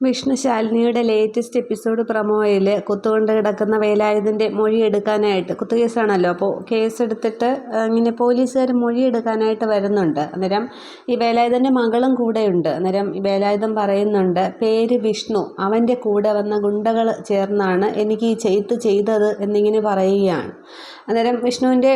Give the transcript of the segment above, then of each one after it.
Vishnu ശാലിനിയുടെ latest episode പ്രൊമോയിൽ കുത്തുകൊണ്ട് കിടക്കുന്ന വേലായുധൻ്റെ മൊഴിയെടുക്കാനായിട്ട് കുത്തുകേസാണല്ലോ. അപ്പോൾ കേസെടുത്തിട്ട് ഇങ്ങനെ പോലീസുകാർ മൊഴിയെടുക്കാനായിട്ട് വരുന്നുണ്ട്. അന്നേരം ഈ വേലായുധൻ്റെ മകളും കൂടെയുണ്ട്. അന്നേരം ഈ വേലായുധൻ പറയുന്നുണ്ട്, പേര് വിഷ്ണു, അവൻ്റെ കൂടെ വന്ന ഗുണ്ടകൾ ചേർന്നാണ് എനിക്ക് ഈ ചെയ്തത് എന്നിങ്ങനെ പറയുകയാണ്. അന്നേരം വിഷ്ണുവിൻ്റെ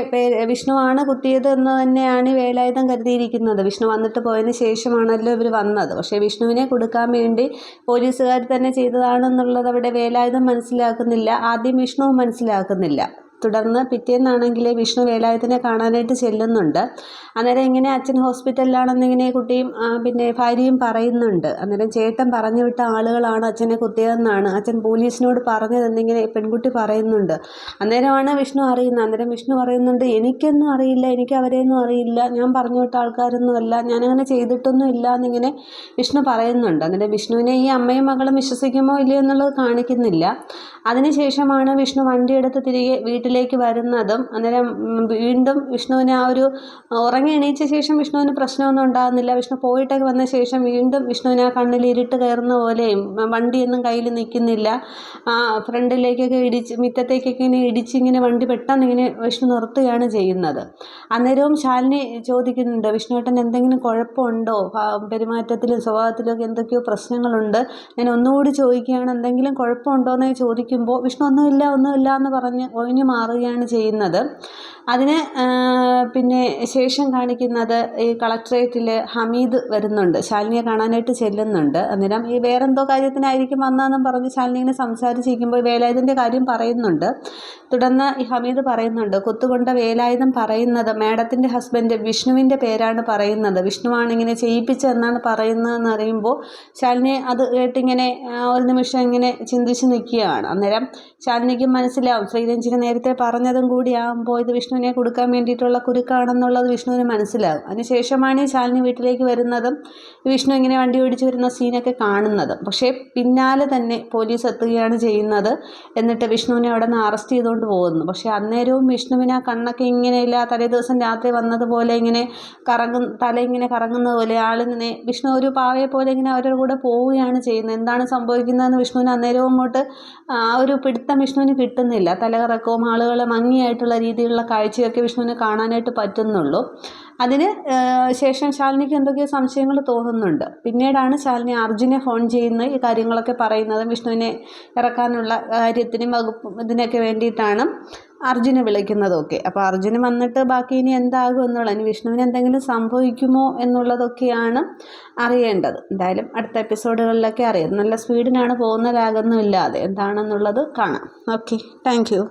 വിഷ്ണുവാണ് കുത്തിയത് എന്ന് തന്നെയാണ് ഈ വേലായുധൻ കരുതിയിരിക്കുന്നത്. വിഷ്ണു വന്നിട്ട് പോയതിന് ശേഷമാണല്ലോ ഇവർ വന്നത്. പക്ഷേ വിഷ്ണുവിനെ കൊടുക്കാൻ വേണ്ടി പോലീസുകാർ തന്നെ ചെയ്തതാണെന്നുള്ളത് അവിടെ വേലായുധൻ മനസ്സിലാക്കുന്നില്ല. ആദ്യം വിഷ്ണുവും മനസ്സിലാക്കുന്നില്ല. തുടർന്ന് പിറ്റേന്നാണെങ്കിൽ വിഷ്ണു വേലായുധനെ കാണാനായിട്ട് ചെല്ലുന്നുണ്ട്. അന്നേരം ഇങ്ങനെ അച്ഛൻ ഹോസ്പിറ്റലിലാണെന്നിങ്ങനെ കുട്ടിയും പിന്നെ ഭാര്യയും പറയുന്നുണ്ട്. അന്നേരം ചേട്ടൻ പറഞ്ഞു വിട്ട ആളുകളാണ് അച്ഛനെ കുത്തിയതെന്നാണ് അച്ഛൻ പോലീസിനോട് പറഞ്ഞതെന്നിങ്ങനെ പെൺകുട്ടി പറയുന്നുണ്ട്. അന്നേരമാണ് വിഷ്ണു അറിയുന്നത്. അന്നേരം വിഷ്ണു പറയുന്നുണ്ട്, എനിക്കൊന്നും അറിയില്ല, എനിക്ക് അവരെയൊന്നും അറിയില്ല, ഞാൻ പറഞ്ഞു വിട്ട ആൾക്കാരൊന്നുമല്ല, ഞാനങ്ങനെ ചെയ്തിട്ടൊന്നും ഇല്ല എന്നിങ്ങനെ വിഷ്ണു പറയുന്നുണ്ട്. അന്നേരം വിഷ്ണുവിനെ ഈ അമ്മയും മകളും വിശ്വസിക്കുമോ ഇല്ലയോ എന്നുള്ളത് കാണിക്കുന്നില്ല. അതിനുശേഷമാണ് വിഷ്ണു വണ്ടിയെടുത്ത് തിരികെ വീട്ടിലേക്ക് വരുന്നതും. അന്നേരം വീണ്ടും വിഷ്ണുവിന് ആ ഒരു ഉറങ്ങി എണീച്ച ശേഷം വിഷ്ണുവിന് പ്രശ്നമൊന്നും ഉണ്ടാകുന്നില്ല. വിഷ്ണു പോയിട്ടൊക്കെ വന്ന ശേഷം വീണ്ടും വിഷ്ണുവിന് ആ കണ്ണിൽ ഇരുട്ട് കയറുന്ന പോലെയും വണ്ടിയൊന്നും കയ്യിൽ നിൽക്കുന്നില്ല. ഫ്രണ്ടിലേക്കൊക്കെ മുറ്റത്തേക്കൊക്കെ ഇങ്ങനെ ഇടിച്ചിങ്ങനെ വണ്ടി പെട്ടെന്ന് ഇങ്ങനെ വിഷ്ണു നിർത്തുകയാണ് ചെയ്യുന്നത്. അന്നേരവും ശാലിനി ചോദിക്കുന്നുണ്ട്, വിഷ്ണുവേട്ടൻ എന്തെങ്കിലും കുഴപ്പമുണ്ടോ, പെരുമാറ്റത്തിലും സ്വഭാവത്തിലും ഒക്കെ എന്തൊക്കെയോ പ്രശ്നങ്ങളുണ്ട്, ഞാൻ ഒന്നുകൂടി ചോദിക്കുകയാണ്, എന്തെങ്കിലും കുഴപ്പമുണ്ടോ എന്ന് ചോദിക്കുമ്പോൾ വിഷ്ണു ഒന്നുമില്ല എന്ന് പറഞ്ഞ് ഒഴിഞ്ഞു മാറുകയാണ് ചെയ്യുന്നത്. അതിന് പിന്നെ ശേഷം കാണിക്കുന്നത് ഈ കളക്ട്രേറ്റിൽ ഹമീദ് വരുന്നുണ്ട്, ശാലിനിയെ കാണാനായിട്ട് ചെല്ലുന്നുണ്ട്. അന്നേരം ഈ വേറെന്തോ കാര്യത്തിനായിരിക്കും വന്നതെന്നും പറഞ്ഞ് ശാലിനി ഇങ്ങനെ സംസാരിച്ചിരിക്കുമ്പോൾ വേലായുധൻ്റെ കാര്യം പറയുന്നുണ്ട്. തുടർന്ന് ഈ ഹമീദ് പറയുന്നുണ്ട്, കുത്തുകൊണ്ട വേലായുധം പറയുന്നത് മാഡത്തിൻ്റെ ഹസ്ബൻഡ് വിഷ്ണുവിൻ്റെ പേരാണ് പറയുന്നത്, വിഷ്ണുവാണ് ഇങ്ങനെ ചെയ്യിപ്പിച്ചതെന്നാണ് പറയുന്നതെന്ന് അറിയുമ്പോൾ ശാലിനി അത് കേട്ടിങ്ങനെ ഒരു നിമിഷം ഇങ്ങനെ ചിന്തിച്ച് നിൽക്കുകയാണ്. അന്നേരം ശാലിനിക്ക് മനസ്സിലാവും, ശ്രീരഞ്ജിനി നേരത്തെ പറഞ്ഞതും കൂടിയാകുമ്പോൾ ഇത് വിഷ്ണുവിനെ കൊടുക്കാൻ വേണ്ടിയിട്ടുള്ള കുരുക്കാണെന്നുള്ളത് വിഷ്ണുവിന് മനസ്സിലാകും. അതിനുശേഷമാണ് ഈ ശാലിനി വീട്ടിലേക്ക് വരുന്നതും വിഷ്ണു ഇങ്ങനെ വണ്ടി ഓടിച്ച് വരുന്ന സീനൊക്കെ കാണുന്നതും. പക്ഷേ പിന്നാലെ തന്നെ പോലീസ് എത്തുകയാണ് ചെയ്യുന്നത്. എന്നിട്ട് വിഷ്ണുവിനെ അവിടെ നിന്ന് അറസ്റ്റ് ചെയ്തുകൊണ്ട് പോകുന്നു. പക്ഷേ അന്നേരവും വിഷ്ണുവിന് ആ കണ്ണൊക്കെ ഇങ്ങനെയില്ല, തലേ ദിവസം രാത്രി വന്നതുപോലെ ഇങ്ങനെ തല ഇങ്ങനെ കറങ്ങുന്നത് പോലെ ആളിങ്ങനെ വിഷ്ണു ഒരു പാവയെ പോലെ ഇങ്ങനെ അവരുടെ കൂടെ പോവുകയാണ് ചെയ്യുന്നത്. എന്താണ് സംഭവിക്കുന്നതെന്ന് വിഷ്ണുവിന് അന്നേരവും അങ്ങോട്ട് ഒരു പിടുത്തം വിഷ്ണുവിന് കിട്ടുന്നില്ല. തലകറക്കവും ആളുകളെ മങ്ങിയായിട്ടുള്ള രീതിയിലുള്ള കാഴ്ചയൊക്കെ വിഷ്ണുവിന് കാണാനായിട്ട് പറ്റുന്നുള്ളൂ. അതിന് ശേഷം ശാലിനിക്ക് എന്തൊക്കെയോ സംശയങ്ങൾ തോന്നുന്നുണ്ട്. പിന്നീടാണ് ശാലിനി അർജുനെ ഫോൺ ചെയ്യുന്ന ഈ കാര്യങ്ങളൊക്കെ പറയുന്നത്. വിഷ്ണുവിനെ ഇറക്കാനുള്ള കാര്യത്തിനും ഇതിനൊക്കെ വേണ്ടിയിട്ടാണ് അർജുനെ വിളിക്കുന്നതൊക്കെ. അപ്പോൾ അർജുന് വന്നിട്ട് ബാക്കി ഇനി എന്താകും എന്നുള്ളത്, ഇനി വിഷ്ണുവിന് എന്തെങ്കിലും സംഭവിക്കുമോ എന്നുള്ളതൊക്കെയാണ് അറിയേണ്ടത്. എന്തായാലും അടുത്ത എപ്പിസോഡുകളിലൊക്കെ അറിയാം. നല്ല സ്പീഡിനാണ് പോകുന്ന ലാഗൊന്നും ഇല്ലാതെ എന്താണെന്നുള്ളത് കാണാം. Okay, thank you.